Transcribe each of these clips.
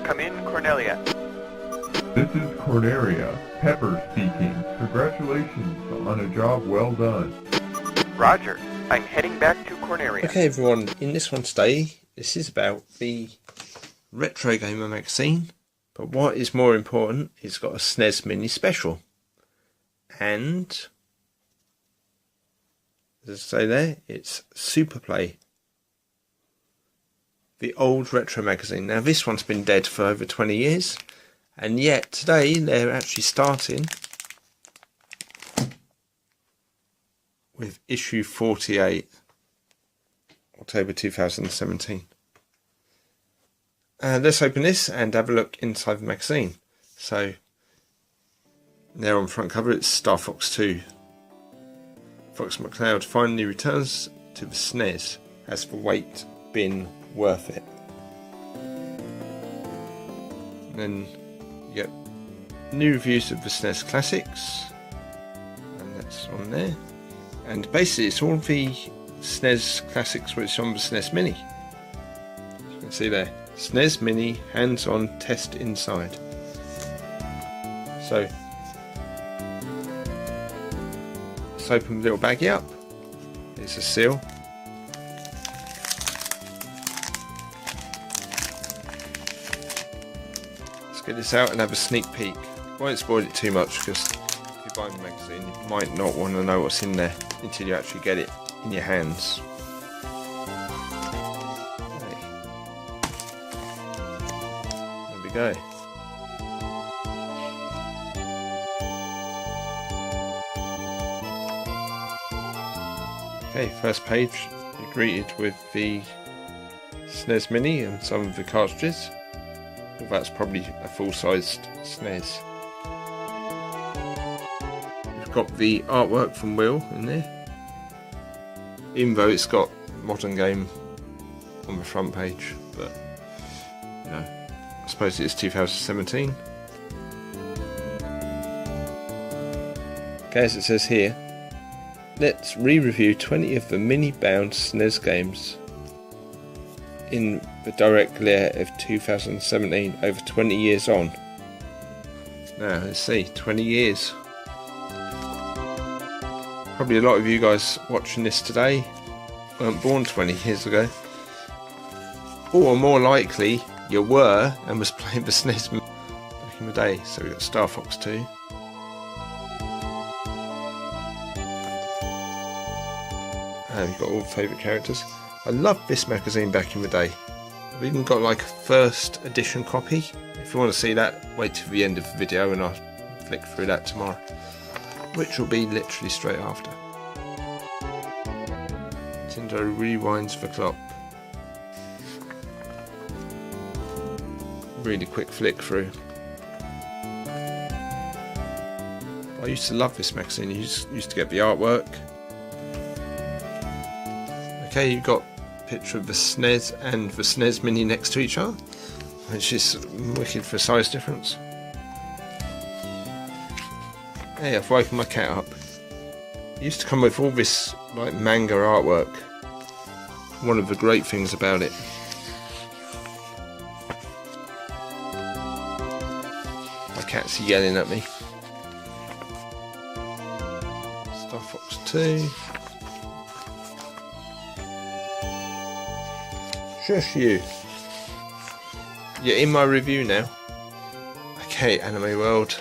Come in, Cornelia. This is Cornelia. Pepper speaking. Congratulations on a job well done. Roger. I'm heading back to Cornelia. Okay everyone, in this one today, this is about the Retro Gamer magazine. But what is more important, it's got a SNES Mini special. And, as I say there, it's Superplay. The old retro magazine. Now this one's been dead for over 20 years. And yet today they're actually starting with issue 48, October 2017. Let's open this and have a look inside the magazine. So, there on front cover it's Star Fox 2. Fox McCloud finally returns to the SNES. Has the wait been worth it? And then you get new reviews of the SNES classics, and that's on there. And basically it's all the SNES classics which are on the SNES Mini. You can see there, SNES Mini hands-on test inside. So let's open the little baggie up. It's a seal. Let's get this out and have a sneak peek. Won't spoil it too much because if you buy the magazine you might not want to know what's in there until you actually get it in your hands. Okay. There we go. Okay, first page, you're greeted with the SNES Mini and some of the cartridges. Well, that's probably a full-sized SNES. We've got the artwork from Will in there. Even though it's got modern game on the front page, but you know, I suppose it's 2017. Okay, as it says here, let's re-review 20 of the mini-bound SNES games in the direct glare of 2017, over 20 years on. Now, let's see, 20 years. Probably a lot of you guys watching this today weren't born 20 years ago. Or more likely, you were and was playing the SNES back in the day. So we've got Star Fox 2. And we've got all the favourite characters. I loved this magazine back in the day. I've even got like a first edition copy. If you want to see that, wait till the end of the video and I'll flick through that tomorrow. Which will be literally straight after. Nintendo rewinds the clock. Really quick flick through. I used to love this magazine. You used to get the artwork. Okay, you've got a picture of the SNES and the SNES Mini next to each other, which is wicked for size difference. Hey, I've woken my cat up. It used to come with all this like manga artwork. One of the great things about it. My cat's yelling at me. Star Fox 2. Shush you. You're in my review now. Okay, Anime World.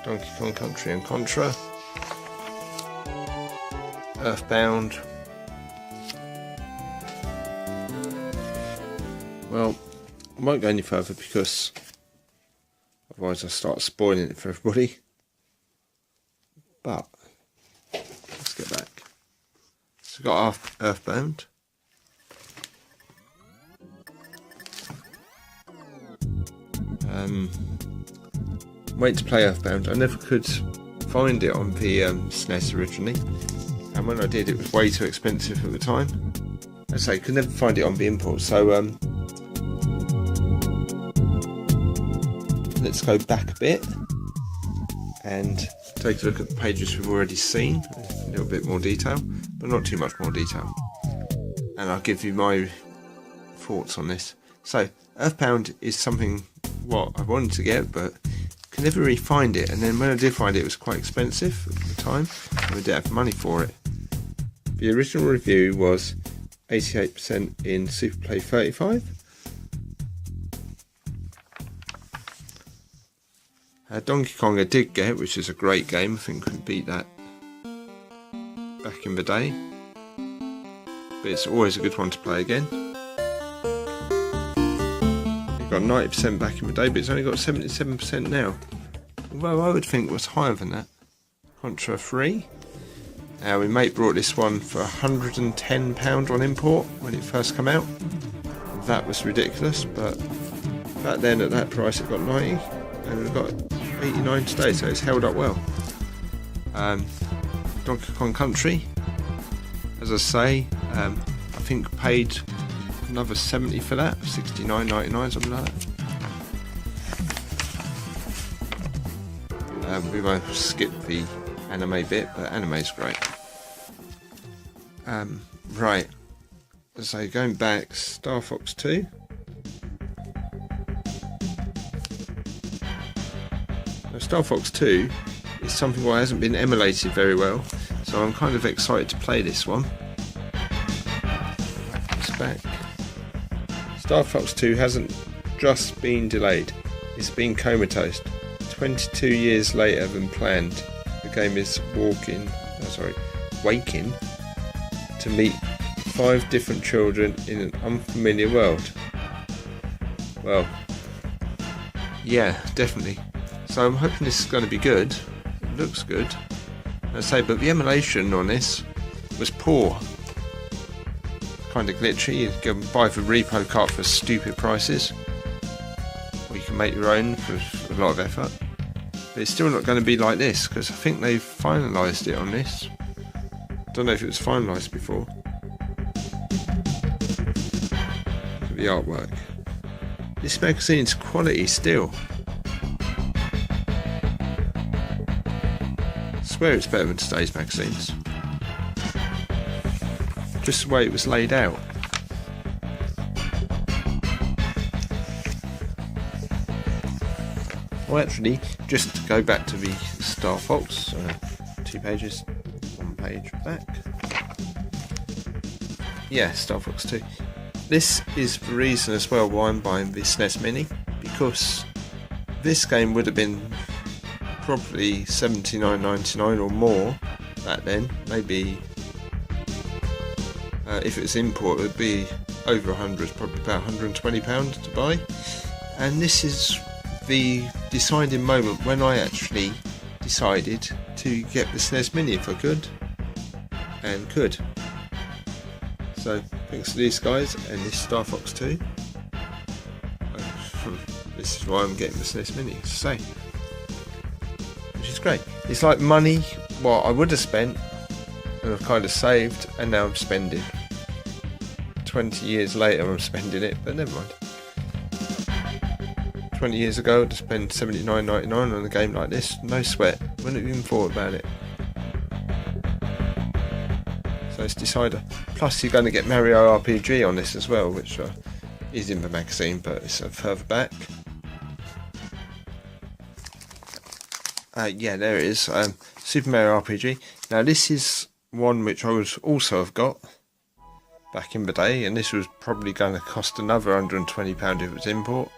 Donkey Kong Country and Contra. Earthbound. Well, I won't go any further because otherwise I'll start spoiling it for everybody. But let's get back. So we've got Earthbound. Wait to play Earthbound. I never could find it on the SNES originally, and when I did it was way too expensive at the time. As I say, could never find it on the import, so let's go back a bit and take a look at the pages we've already seen, a little bit more detail, but not too much more detail. and I'll give you my thoughts on this. So, Earthbound is something what I wanted to get, but could never really find it. And then when I did find it, it was quite expensive at the time, and I didn't have money for it. The original review was 88% in Superplay 35. Donkey Kong I did get, which is a great game. I think we beat that back in the day. But it's always a good one to play again. It got 90% back in the day, but it's only got 77% now. Although I would think it was higher than that. Contra 3. Now, my mate brought this one for £110 on import when it first came out. That was ridiculous, but back then at that price it got 90, and we've got 89 today, so it's held up well. Donkey Kong Country, as I say, I think paid another 70 for that, 69.99, something like that. We won't skip the anime bit, but anime's great. Right, so going back, Star Fox 2. Now, Star Fox 2 is something that hasn't been emulated very well, so I'm kind of excited to play this one. It's back. Star Fox 2 hasn't just been delayed, it's been comatose. 22 years later than planned, the game is waking to meet 5 different children in an unfamiliar world. Well, yeah, definitely. So I'm hoping this is going to be good. It looks good. I say, but the emulation on this was poor. Kind of glitchy. You can buy the repo cart for stupid prices, or you can make your own for a lot of effort. But it's still not going to be like this, because I think they've finalised it on this. Don't know if it was finalised before. Look at the artwork. This magazine's quality still. I swear it's better than today's magazines. Just the way it was laid out. Well, actually, just to go back to the Star Fox, 2 pages, 1 page back. Yeah, Star Fox 2. This is the reason as well why I'm buying the SNES Mini, because this game would have been probably $79.99 or more back then. Maybe if it was import, it would be over 100, probably about £120 to buy. And this is the deciding moment when I actually decided to get the SNES Mini if I could, and could. So thanks to these guys and this Star Fox 2, this is why I'm getting the SNES Mini, to say, which is great. It's like money what I would have spent and I've kind of saved, and now I'm spending. 20 years later I'm spending it, but never mind. 20 years ago to spend $79.99 on a game like this, no sweat, wouldn't have even thought about it. So it's Decider. Plus you're going to get Mario RPG on this as well, which is in the magazine, but it's further back. Yeah, there it is. Super Mario RPG. Now this is one which I would also have got back in the day, and this was probably going to cost another £120 if it was import,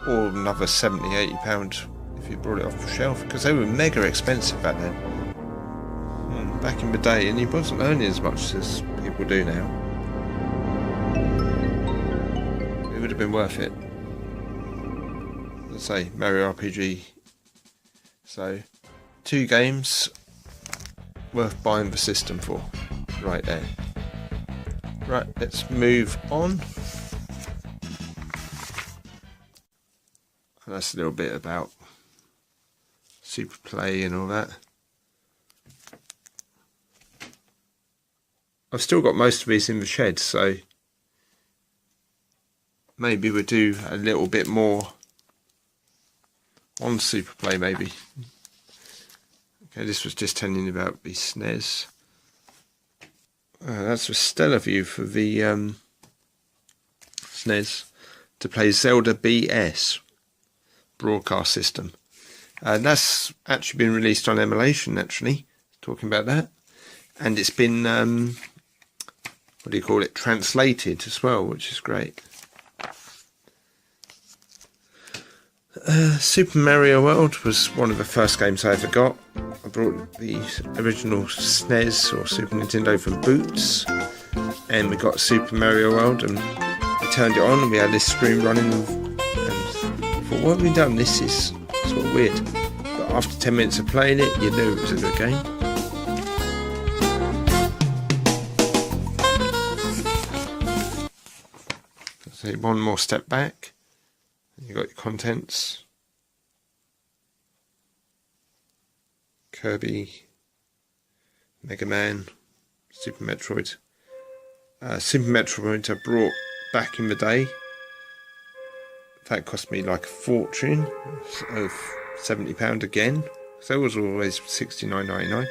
or another £70-80 if you brought it off the shelf, because they were mega expensive back then. Back in the day, and he wasn't earning as much as people do now. It would have been worth it. Let's say Mario RPG. So 2 games worth buying the system for, right there. Right, let's move on. And that's a little bit about Super Play and all that. I've still got most of these in the shed, so maybe we'll do a little bit more on Super Play, maybe. Okay, this was just telling you about the SNES That's a stellar view for the SNES to play Zelda BS broadcast system. That's actually been released on emulation, actually, talking about that. And it's been, what do you call it, translated as well, which is great. Super Mario World was one of the first games I ever got. I brought the original SNES or Super Nintendo from Boots, and we got Super Mario World, and we turned it on and we had this screen running, and I thought, what have we done? This is sort of weird. But after 10 minutes of playing it, you knew it was a good game. So one more step back. You got your contents. Kirby, Mega Man, Super Metroid. Super Metroid I brought back in the day. That cost me like a fortune of £70 again. So it was always $69.99.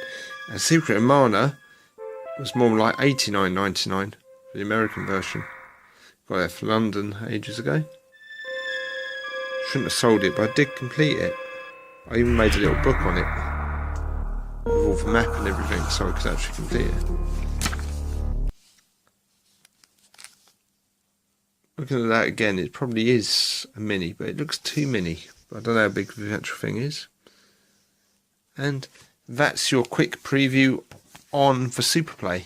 And Secret of Mana was more like $89.99 for the American version. Got that for London ages ago. Shouldn't have sold it, but I did complete it. I even made a little book on it with all the map and everything, so I could actually complete it. Looking at that again, it probably is a mini, but it looks too mini. I don't know how big the actual thing is. And that's your quick preview on the Superplay.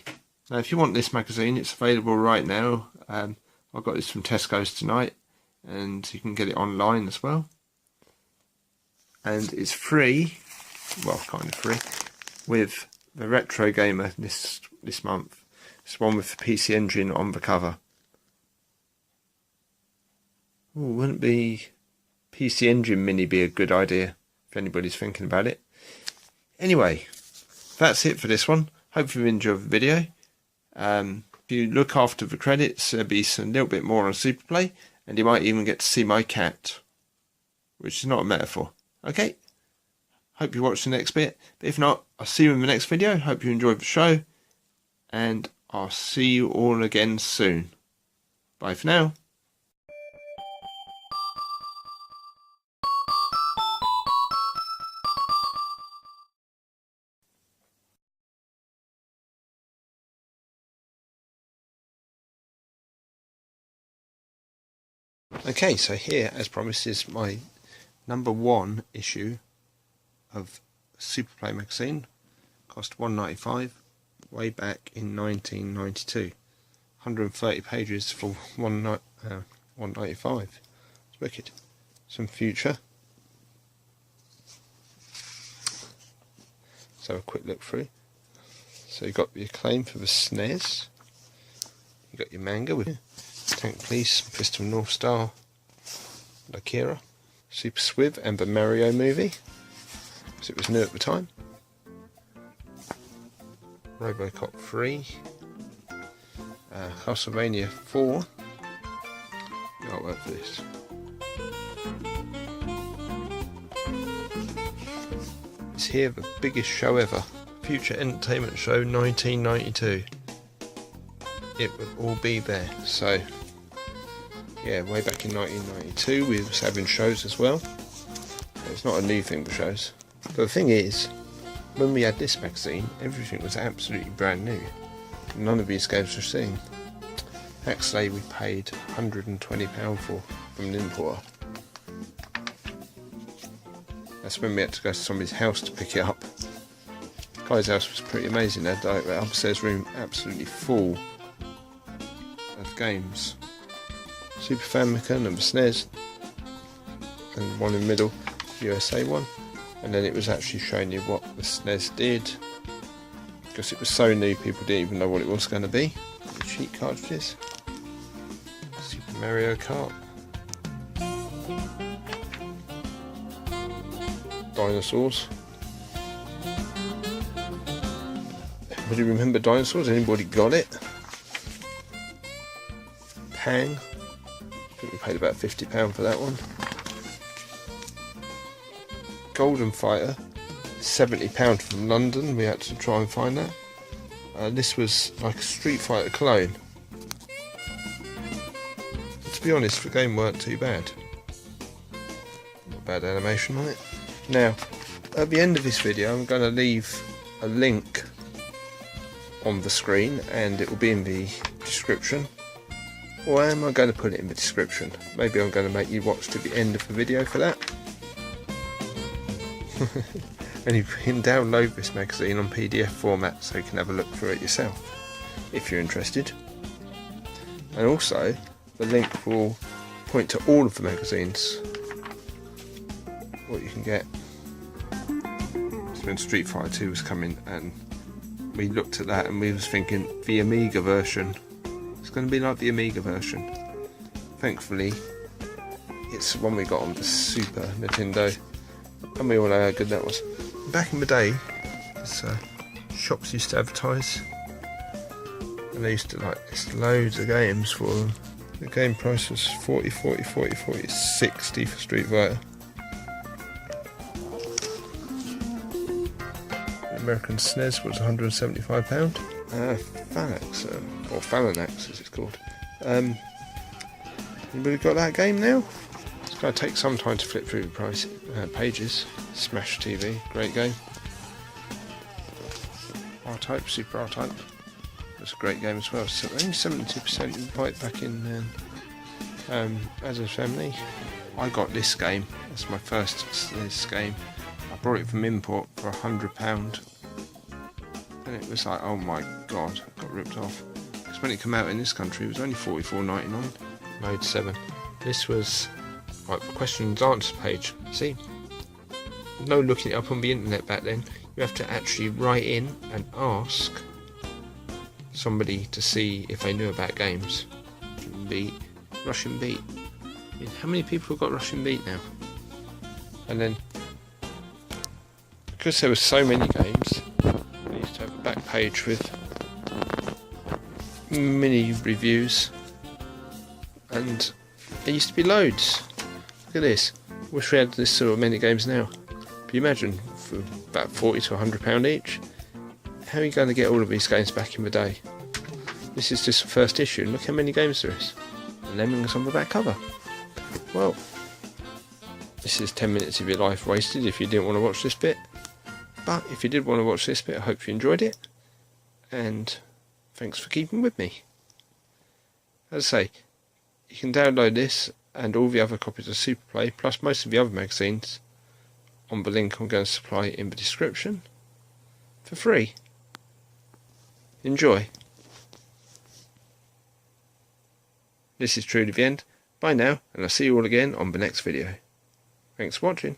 Now, if you want this magazine, it's available right now. I got this from Tesco's tonight, and you can get it online as well. And it's free, well, kind of free, with the Retro Gamer this month. It's one with the PC Engine on the cover. Oh, wouldn't be PC Engine Mini be a good idea if anybody's thinking about it? Anyway, that's it for this one. Hopefully you enjoyed the video. If you look after the credits, there'll be a little bit more on Superplay, and you might even get to see my cat, which is not a metaphor. Okay, hope you watch the next bit, but if not, I'll see you in the next video. Hope you enjoyed the show, and I'll see you all again soon. Bye for now. Okay, so here, as promised, is my #1 issue of Superplay magazine. Cost £1.95 way back in 1992. 130 pages for £1.95. It's wicked. Some future. So a quick look through. So you've got the acclaim for the SNES. You got your manga with Tank Police, Crystal North Star, Akira, Super Swiv, and the Mario movie, because it was new at the time. Robocop 3, Castlevania 4. The artwork for this. It's here, the biggest show ever. Future Entertainment Show 1992. It would all be there. So yeah, way back in 1992 we was having shows as well. It's not a new thing for shows, but the thing is, when we had this magazine, everything was absolutely brand new. None of these games were seen. Actually, we paid £120 for from an importer. That's when we had to go to somebody's house to pick it up. The guy's house was pretty amazing. They had like that upstairs room absolutely full of games. Super Famicom and the SNES, and one in the middle, USA one, and then it was actually showing you what the SNES did, because it was so new people didn't even know what it was going to be. The cheat cartridges, Super Mario Kart, dinosaurs. Would you remember dinosaurs? Anybody got it? Pang. I think we paid about £50 for that one. Golden Fighter, £70 from London. We had to try and find that. This was like a Street Fighter clone. To be honest, the game weren't too bad. Not bad animation on it. Now, at the end of this video, I'm going to leave a link on the screen, and it will be in the description. Or am I going to put it in the description? Maybe I'm going to make you watch to the end of the video for that. And you can download this magazine on PDF format so you can have a look through it yourself if you're interested. And also the link will point to all of the magazines what you can get. So when Street Fighter 2 was coming, and we looked at that and we was thinking the Amiga version, it's going to be like the Amiga version. Thankfully it's the one we got on the Super Nintendo, and we all know how good that was. Back in the day, shops used to advertise, and they used to list loads of games for them. The game price was 40, 60 for Street Fighter. The American SNES was £175. Phalanx, or Phalanx as it's called. Anybody got that game now? It's going to take some time to flip through the pages. Smash TV, great game. R-Type, Super R-Type. That's a great game as well. So only 72% right back in as a family. I got this game. That's my first SNES game. I brought it from import for £100. And it was like, oh my god, I got ripped off. Because when it came out in this country, it was only $44.99. Mode 7. This was like the questions and answers page. See? No looking it up on the internet back then. You have to actually write in and ask somebody to see if they knew about games. Russian Beat. I mean, how many people have got Russian Beat now? And then, because there were so many games, I used to have a back page with mini reviews, and there used to be loads. Look at this. Wish we had this sort of many games now. Can you imagine, for about £40 to £100 each? How are you going to get all of these games back in the day? This is just the first issue, and look how many games there is. And Lemmings on the back cover. Well, this is 10 minutes of your life wasted if you didn't want to watch this bit. But if you did want to watch this bit, I hope you enjoyed it. And thanks for keeping with me. As I say, you can download this and all the other copies of Super Play, plus most of the other magazines, on the link I'm going to supply in the description for free. Enjoy. This is truly the end. Bye now, and I'll see you all again on the next video. Thanks for watching.